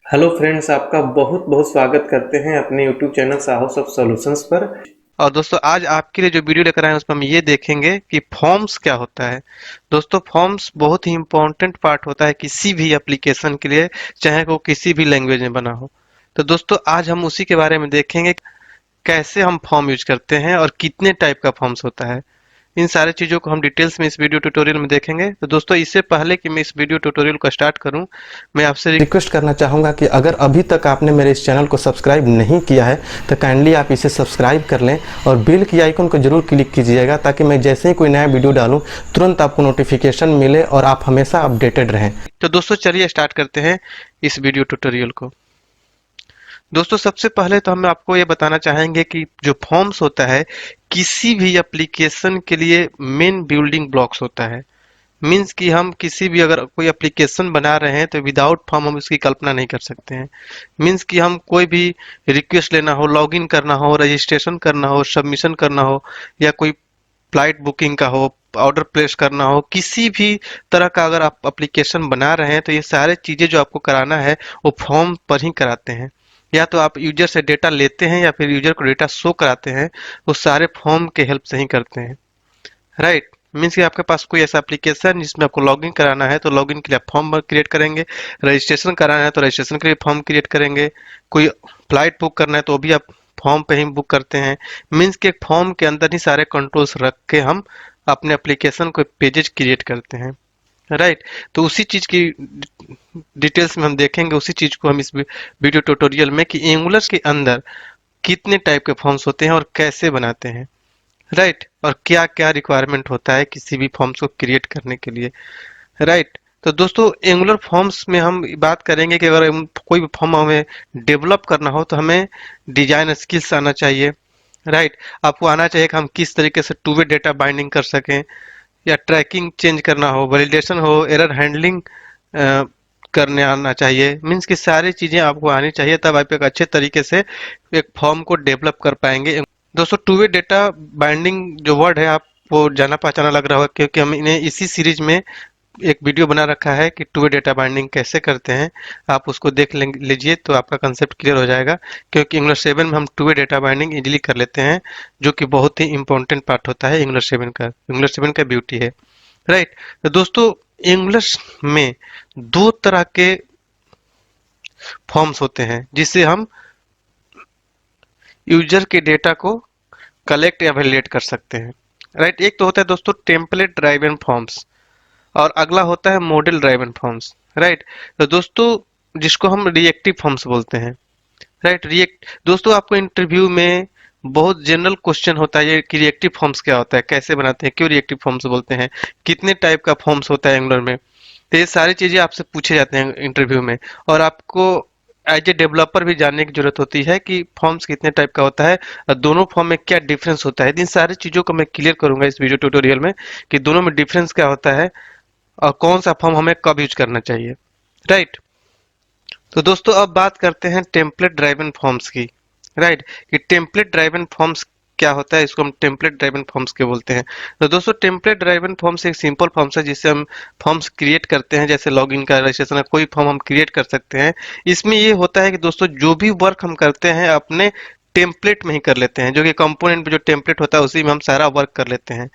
Hello friends, आपका बहुत बहुत स्वागत करते हैं अपने यूट्यूब चैनल साहस ऑफ सॉल्यूशंस पर। और दोस्तों आज आपके लिए जो वीडियो लेकर आए हैं उसमें हम ये देखेंगे कि फॉर्म्स क्या होता है। दोस्तों फॉर्म्स बहुत ही इंपॉर्टेंट पार्ट होता है किसी भी एप्लीकेशन के लिए, चाहे वो किसी भी लैंग्वेज में बना हो। तो दोस्तों आज हम उसी के बारे में देखेंगे, कैसे हम फॉर्म यूज करते हैं और कितने टाइप का फॉर्म्स होता है। इन सारी चीज़ों को हम डिटेल्स में इस वीडियो ट्यूटोरियल में देखेंगे। तो दोस्तों इससे पहले कि मैं इस वीडियो ट्यूटोरियल को स्टार्ट करूं, मैं आपसे रिक्वेस्ट करना चाहूँगा कि अगर अभी तक आपने मेरे इस चैनल को सब्सक्राइब नहीं किया है तो काइंडली आप इसे सब्सक्राइब कर लें और बेल की आइकन को जरूर क्लिक कीजिएगा, ताकि मैं जैसे ही कोई नया वीडियो डालूं तुरंत आपको नोटिफिकेशन मिले और आप हमेशा अपडेटेड रहें। तो दोस्तों चलिए स्टार्ट करते हैं इस वीडियो ट्यूटोरियल को। दोस्तों सबसे पहले तो हम आपको ये बताना चाहेंगे कि जो फॉर्म्स होता है किसी भी एप्लीकेशन के लिए मेन बिल्डिंग ब्लॉक्स होता है। मीन्स कि हम किसी भी अगर कोई एप्लीकेशन बना रहे हैं तो विदाउट फॉर्म हम इसकी कल्पना नहीं कर सकते हैं। मीन्स कि हम कोई भी रिक्वेस्ट लेना हो, लॉगिन करना हो, रजिस्ट्रेशन करना हो, सबमिशन करना हो, या कोई फ्लाइट बुकिंग का हो, ऑर्डर प्लेस करना हो, किसी भी तरह का अगर आप एप्लीकेशन बना रहे हैं तो ये सारे चीज़ें जो आपको कराना है वो फॉर्म पर ही कराते हैं। या तो आप यूजर से डेटा लेते हैं या फिर यूजर को डेटा शो कराते हैं, वो सारे फॉर्म के हेल्प से ही करते हैं। राइट, मीन्स कि आपके पास कोई ऐसा एप्लीकेशन जिसमें आपको लॉगिन कराना है तो लॉगिन के लिए आप फॉर्म क्रिएट करेंगे, रजिस्ट्रेशन कराना है तो रजिस्ट्रेशन के लिए फॉर्म क्रिएट करेंगे, कोई फ्लाइट बुक करना है तो भी आप फॉर्म पे ही बुक करते हैं। मीन्स कि एक फॉर्म के अंदर ही सारे कंट्रोल्स रख के हम अपने एप्लीकेशन को पेजेस क्रिएट करते हैं। राइट, तो उसी चीज की डिटेल्स में हम देखेंगे, उसी चीज को हम इस वीडियो ट्यूटोरियल में कि एंगुलर के अंदर कितने टाइप के फॉर्म्स होते हैं और कैसे बनाते हैं। राइट, और क्या क्या रिक्वायरमेंट होता है किसी भी फॉर्म्स को क्रिएट करने के लिए। राइट, तो दोस्तों एंगुलर फॉर्म्स में हम बात करेंगे कि अगर कोई भी फॉर्म हमें डेवलप करना हो तो हमें डिजाइन स्किल्स आना चाहिए। राइट, आपको आना चाहिए कि हम किस तरीके से टू वे डेटा बाइंडिंग कर सकें, या ट्रैकिंग चेंज करना हो, वैलिडेशन हो, एरर हैंडलिंग करने आना चाहिए। मीन्स कि सारी चीजें आपको आनी चाहिए, तब आप एक अच्छे तरीके से एक फॉर्म को डेवलप कर पाएंगे। दोस्तों टू वे डेटा बाइंडिंग जो वर्ड है आपको जाना पहचाना लग रहा होगा, क्योंकि हम इन्हें इसी सीरीज में एक वीडियो बना रखा है कि टू वे डेटा बाइंडिंग कैसे करते हैं। आप उसको देख लीजिए तो आपका कंसेप्ट क्लियर हो जाएगा, क्योंकि इंग्लिश 7 में हम two way data binding easily कर लेते हैं, जो कि बहुत ही इंपॉर्टेंट पार्ट होता है इंग्लिश 7 का ब्यूटी है। राइट, तो दोस्तों इंग्लिश में दो तरह के फॉर्म्स होते हैं जिससे हम यूजर के डेटा को कलेक्ट या वैलिडेट कर सकते हैं। राइट, एक तो होता है दोस्तों टेम्पलेट ड्राइवन फॉर्म्स, और अगला होता है मॉडल ड्राइवन फॉर्म्स। राइट, तो दोस्तों जिसको हम रिएक्टिव फॉर्म्स बोलते हैं। राइट, रिएक्ट दोस्तों आपको इंटरव्यू में बहुत जनरल क्वेश्चन होता है ये कि रिएक्टिव फॉर्म्स क्या होता है, कैसे बनाते हैं, क्यों रिएक्टिव फॉर्म्स बोलते हैं, कितने टाइप का फॉर्म्स होता है एंगुलर में। तो ये सारी चीजें आपसे पूछे जाते हैं इंटरव्यू में, और आपको एज ए डेवलपर भी जानने की जरूरत होती है कि फॉर्म्स कितने टाइप का होता है और दोनों फॉर्म में क्या डिफरेंस होता है। इन सारी चीजों को मैं क्लियर करूंगा इस वीडियो ट्यूटोरियल में कि दोनों में डिफरेंस क्या होता है और कौन सा फॉर्म हमें कब यूज करना चाहिए। राइट, तो दोस्तों अब बात करते हैं टेम्पलेट ड्राइवन फॉर्म्स की। राइट, कि टेम्पलेट ड्राइवन फॉर्म्स क्या होता है, इसको हम टेम्पलेट ड्राइवन फॉर्म्स के बोलते हैं। तो दोस्तों टेम्पलेट ड्राइवन फॉर्म्स एक सिंपल फॉर्म्स है जिससे हम फॉर्म्स क्रिएट करते हैं, जैसे लॉगिन का, रजिस्ट्रेशन का, कोई फॉर्म हम क्रिएट कर सकते हैं। इसमें ये होता है कि दोस्तों जो भी वर्क हम करते हैं अपने टेम्पलेट में ही कर लेते हैं, जो कि कंपोनेंट में जो टेम्पलेट होता है उसी में हम सारा वर्क कर लेते हैं।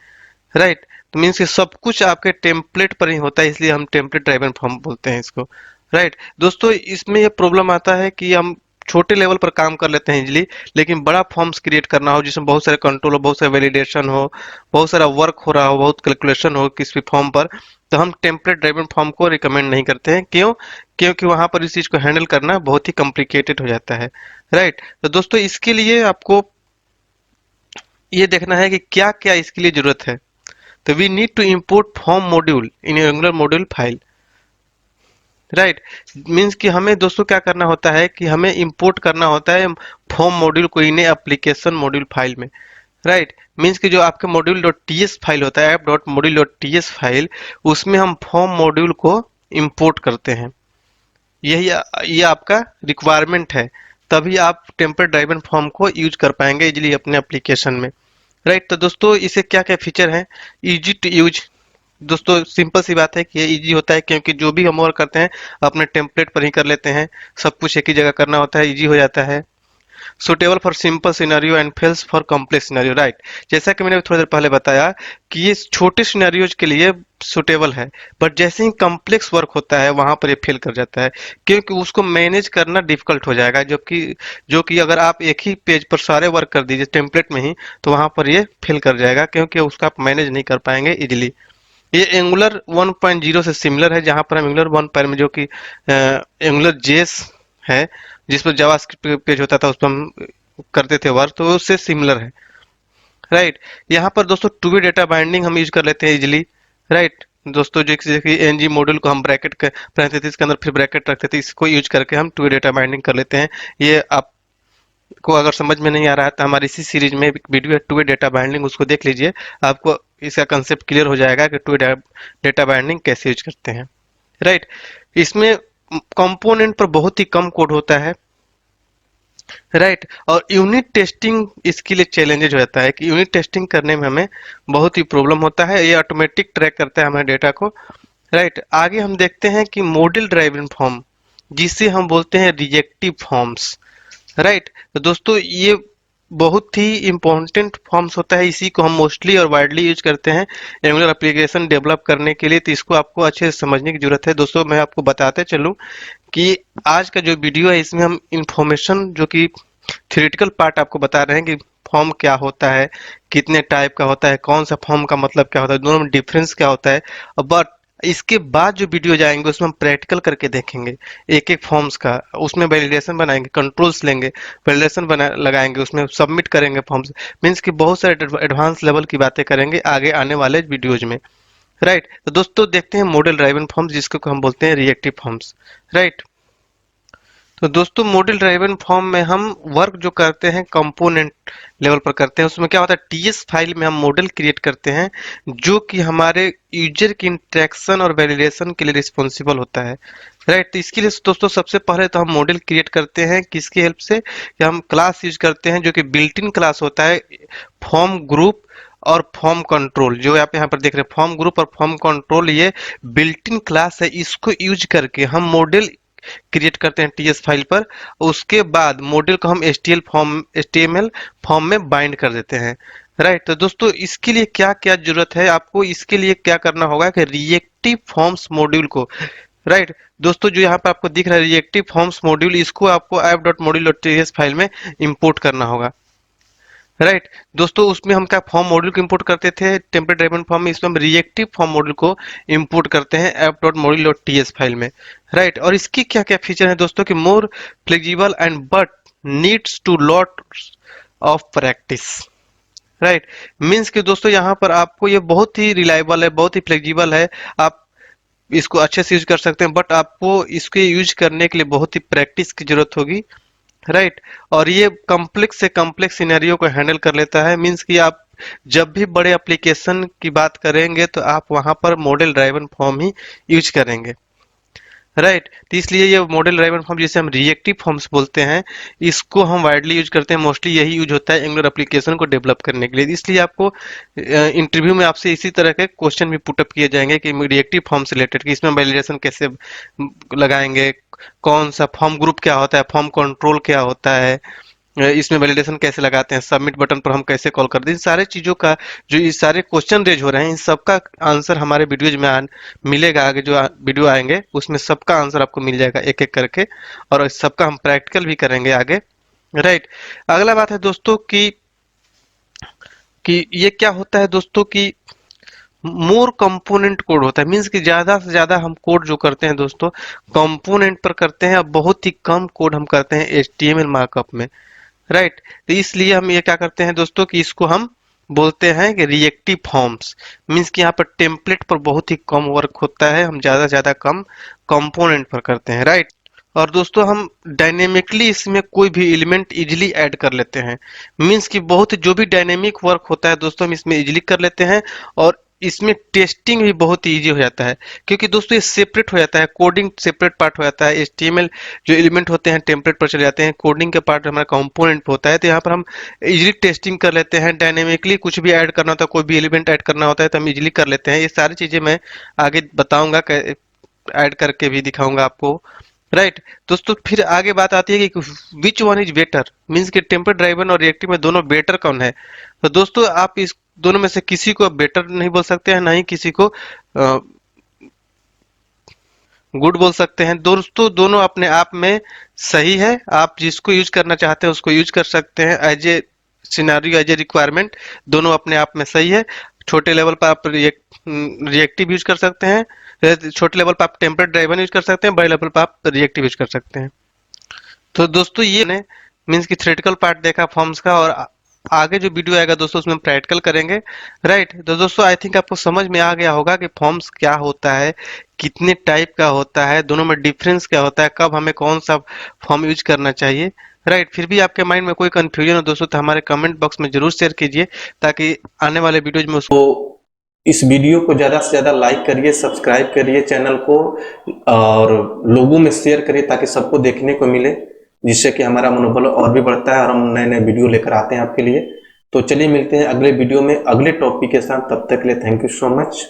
राइट, तो मीन्स कि सब कुछ आपके टेम्पलेट पर ही होता है, इसलिए हम टेम्पलेट ड्राइवन फॉर्म बोलते हैं इसको। राइट, दोस्तों इसमें यह प्रॉब्लम आता है कि हम छोटे लेवल पर काम कर लेते हैं इजीली, लेकिन बड़ा फॉर्म्स क्रिएट करना हो जिसमें बहुत सारे कंट्रोल हो, बहुत सारे वैलिडेशन हो, बहुत सारा वर्क हो रहा हो, बहुत कैलकुलेशन हो किसी भी फॉर्म पर, तो हम टेम्पलेट ड्राइवन फॉर्म को रिकमेंड नहीं करते हैं। क्यों? क्योंकि वहां पर इस चीज को हैंडल करना बहुत ही कॉम्प्लिकेटेड हो जाता है। राइट, तो दोस्तों इसके लिए आपको ये देखना है कि क्या क्या इसके लिए जरूरत है। तो we need to import form module in Angular module file. Right, means कि हमें दोस्तों क्या करना होता है कि हमें इंपोर्ट करना होता है फॉर्म मॉड्यूल को इन एप्लीकेशन मॉड्यूल फाइल में। राइट, मीन्स कि जो आपके module dot T S file होता है, app dot module dot T S file, उसमें हम फॉर्म मॉड्यूल को इंपोर्ट करते हैं। यही ये आपका रिक्वायरमेंट है, तभी आप टेम्पलेट ड्राइवन फॉर्म को यूज कर पाएंगे इजिली अपने एप्लीकेशन में। राइट, तो दोस्तों इसे क्या क्या फीचर है, इजी टू यूज, दोस्तों सिंपल सी बात है कि ये इजी होता है, क्योंकि जो भी हम वर्क करते हैं अपने टेम्पलेट पर ही कर लेते हैं, सब कुछ एक ही जगह करना होता है, इजी हो जाता है। Suitable for simple scenario and fails for complex scenario, right. जैसा कि मैंने थोड़ी देर पहले बताया कि ये छोटे सिनेरियोज के लिए सुटेबल है, बट जैसे ही कॉम्प्लेक्स वर्क होता है वहां पर ये फेल कर जाता है, क्योंकि उसको मैनेज करना डिफिकल्ट हो जाएगा। जो कि अगर आप एक ही पेज पर सारे वर्क कर दीजिए टेम्पलेट में ही, तो वहां पर ये फेल कर जाएगा, क्योंकि उसका आप मैनेज नहीं कर पाएंगे इजिली। ये एंगुलर 1.0 से सिमिलर है, जहां पर हम एंगुलर 1 में जो कि एंगुलर जेएस है, जिस पर जावास्क्रिप्ट पेज होता था उस पर हम करते थे वर्क, तो उससे सिमिलर है, राइट। यहाँ पर दोस्तों टू वे डेटा बाइंडिंग हम यूज कर लेते हैं इजिली, राइट। दोस्तों जैसे कि एनजी मॉड्यूल को हम ब्रैकेट पहनते थे, इसके अंदर फिर ब्रैकेट रखते थे, इसको यूज करके हम टू वे डेटा बाइंडिंग कर लेते हैं। ये आपको अगर समझ में नहीं आ रहा है तो हमारी इसी सीरीज में एक वीडियो है टू वे डेटा बाइंडिंग, उसको देख लीजिए, आपको इसका कंसेप्ट क्लियर हो जाएगा कि टू वे डेटा बाइंडिंग कैसे यूज करते हैं, राइट। इसमें कंपोनेंट पर बहुत ही कम कोड होता है, राइट। और यूनिट टेस्टिंग इसके लिए चैलेंजेज हो जाता है कि यूनिट टेस्टिंग करने में हमें बहुत ही प्रॉब्लम होता है। ये ऑटोमेटिक ट्रैक करता है हमारे डेटा को, राइट। आगे हम देखते हैं कि मॉडल ड्राइवन फॉर्म, जिसे हम बोलते हैं रिएक्टिव फॉर्म्स, राइट। तो दोस्तों ये बहुत ही इंपॉर्टेंट फॉर्म्स होता है, इसी को हम मोस्टली और वाइडली यूज करते हैं एंगुलर एप्लीकेशन डेवलप करने के लिए, तो इसको आपको अच्छे से समझने की जरूरत है। दोस्तों मैं आपको बताते चलूं कि आज का जो वीडियो है इसमें हम इंफॉर्मेशन जो कि थ्योरेटिकल पार्ट आपको बता रहे हैं कि फॉर्म क्या होता है, कितने टाइप का होता है, कौन सा फॉर्म का मतलब क्या होता है, दोनों में डिफरेंस क्या होता है। बट इसके बाद जो वीडियो जाएंगे उसमें हम प्रैक्टिकल करके देखेंगे एक एक फॉर्म्स का, उसमें वैलिडेशन बनाएंगे, कंट्रोल्स लेंगे, वैलिडेशन बना लगाएंगे, उसमें सबमिट करेंगे फॉर्म्स, मीन्स कि बहुत सारे एडवांस लेवल की बातें करेंगे आगे आने वाले वीडियोज में, राइट। तो दोस्तों देखते हैं मॉडल ड्राइवन फॉर्म्स, जिसको हम बोलते हैं रिएक्टिव फॉर्म्स, राइट। तो दोस्तों मॉडल ड्राइवन फॉर्म में हम वर्क जो करते हैं कंपोनेंट लेवल पर करते हैं, उसमें क्या होता है टीएस फाइल में हम मॉडल क्रिएट करते हैं जो कि हमारे यूजर की इंटरेक्शन और वैलिडेशन के लिए रिस्पॉन्सिबल होता है, राइट। तो इसके लिए दोस्तों सबसे पहले तो हम मॉडल क्रिएट करते हैं किसकी हेल्प से, कि हम क्लास यूज करते हैं जो कि बिल्ट इन क्लास होता है, फॉर्म ग्रुप और फॉर्म कंट्रोल, जो आप यहाँ पर देख रहे हैं फॉर्म ग्रुप और फॉर्म कंट्रोल, ये बिल्ट इन क्लास है। इसको यूज करके हम मॉडल क्रिएट करते हैं टीएस फाइल पर, उसके बाद मॉडल को हम एचटीएमएल फॉर्म में बाइंड कर देते हैं, राइट। तो दोस्तों इसके लिए क्या क्या जरूरत है आपको, इसके लिए क्या करना होगा कि रिएक्टिव फॉर्म्स मॉड्यूल को, राइट। दोस्तों जो यहाँ पे आपको दिख रहा है रिएक्टिव फॉर्म्स मॉड्यूल, इसको आपको app.module.ts फाइल में इंपोर्ट करना होगा, राइट। दोस्तों उसमें हम क्या फॉर्म मॉड्यूल को इंपोर्ट करते थे टेम्पलेट ड्राइवन फॉर्म में, इसमें हम रिएक्टिव फॉर्म मॉड्यूल को इंपोर्ट करते हैं app.module.ts फाइल में, राइट। और इसकी क्या क्या फीचर है दोस्तों, कि more flexible and but needs to lot of practice, right. Means कि दोस्तों यहाँ पर आपको ये बहुत ही रिलायबल है, बहुत ही फ्लेक्सिबल है, आप इसको अच्छे से यूज कर सकते हैं, बट आपको इसके यूज करने के लिए बहुत ही प्रैक्टिस की जरूरत होगी, राइट। और ये कॉम्प्लेक्स से कॉम्प्लेक्स सिनेरियो को हैंडल कर लेता है, मींस कि आप जब भी बड़े एप्लीकेशन की बात करेंगे तो आप वहां पर मॉडल ड्राइवन फॉर्म ही यूज करेंगे, राइट। तो इसलिए ये मॉडल ड्राइवन फॉर्म जिसे हम रिएक्टिव फॉर्म्स बोलते हैं, इसको हम वाइडली यूज करते हैं, मोस्टली यही यूज होता है एंगुलर एप्लीकेशन को डेवलप करने के लिए। इसलिए आपको इंटरव्यू में आपसे इसी तरह के क्वेश्चन भी पुटअप किए जाएंगे कि रिएक्टिव फॉर्म से रिलेटेड, कि इसमें वैलिडेशन कैसे लगाएंगे, कौन सा फॉर्म ग्रुप क्या होता है, फॉर्म कंट्रोल क्या होता है, इसमें वैलिडेशन कैसे लगाते हैं, सबमिट बटन पर हम कैसे कॉल करते हैं, इन सारे चीजों का जो ये सारे क्वेश्चन रेज हो रहे हैं, इन सबका आंसर हमारे वीडियोज में मिलेगा। आगे जो वीडियो आएंगे उसमें सबका आंसर आपको मिल जाएगा एक एक करके, और सबका हम प्रैक्टिकल भी करेंगे आगे, राइट। अगला बात है दोस्तों कि ये क्या होता है दोस्तों कि मोर कंपोनेंट कोड होता है, मीन्स कि ज्यादा से ज्यादा हम कोड जो करते हैं दोस्तों कंपोनेंट पर करते हैं, अब बहुत ही कम कोड हम करते हैं एचटीएमएल मार्कअप में, राइट। तो इसलिए हम ये क्या करते हैं दोस्तों कि इसको हम बोलते हैं कि रिएक्टिव फॉर्म्स, मीन्स कि यहाँ पर टेम्पलेट पर बहुत ही कम वर्क होता है, हम ज्यादा से ज्यादा कम कंपोनेंट पर करते हैं, राइट। और दोस्तों हम डायनेमिकली इसमें कोई भी एलिमेंट इजिली ऐड कर लेते हैं, मीन्स कि बहुत जो भी डायनेमिक वर्क होता है दोस्तों हम इसमें इजिली कर लेते हैं, और इसमें टेस्टिंग भी बहुत ईजी हो जाता है, क्योंकि दोस्तों ये सेपरेट हो जाता है, कोडिंग सेपरेट पार्ट हो जाता है, एचटीएमएल जो एलिमेंट होते हैं टेम्पलेट पर चले जाते हैं, कोडिंग के पार्ट हमारा कंपोनेंट होता है। तो यहाँ पर हम इजीली टेस्टिंग कर लेते हैं, डायनेमिकली कुछ भी ऐड करना होता है, कोई भी एलिमेंट ऐड करना होता है तो हम इजीली कर लेते हैं। ये सारी चीजें मैं आगे बताऊंगा, ऐड करके भी दिखाऊंगा आपको, राइट। दोस्तों फिर आगे बात आती है कि which one is better, means कि टेम्पलेट ड्राइवन और रिएक्टिव में दोनों बेटर कौन है। तो दोस्तों आप इस दोनों में से किसी को बेटर नहीं बोल सकते हैं, ना ही किसी को गुड बोल सकते हैं। दोस्तों दोनों अपने आप में सही है, आप जिसको यूज करना चाहते हैं उसको यूज कर सकते हैं, as a scenario, as a requirement, दोनों अपने आप में सही है। छोटे लेवल पर आप रिएक्टिव यूज कर सकते हैं, छोटे लेवल पर आप टेम्पलेट ड्राइवन यूज कर सकते हैं, बड़े लेवल पर आप रिएक्टिव यूज कर सकते हैं। तो दोस्तों ये ने मीन्स की थ्योरेटिकल पार्ट देखा फॉर्म्स का, और आगे जो वीडियो आएगा दोस्तों उसमें प्रैक्टिकल करेंगे, राइट। तो दोस्तों आई थिंक आपको समझ में आ गया होगा कि फॉर्म्स क्या होता है, कितने टाइप का होता है, दोनों में डिफरेंस क्या होता है, कब हमें कौन सा फॉर्म यूज करना चाहिए, राइट। फिर भी आपके माइंड में कोई कंफ्यूजन हो दोस्तों तो हमारे कमेंट बॉक्स में जरूर शेयर कीजिए, ताकि आने वाले वीडियोज में उसको तो इस वीडियो को ज़्यादा से ज़्यादा लाइक करिए, सब्सक्राइब करिए चैनल को, और लोगों में शेयर करिए ताकि सबको देखने को मिले, जिससे कि हमारा मनोबल और भी बढ़ता है और हम नए नए वीडियो लेकर आते हैं आपके लिए। तो चलिए मिलते हैं अगले वीडियो में अगले टॉपिक के साथ, तब तक के लिए थैंक यू सो मच।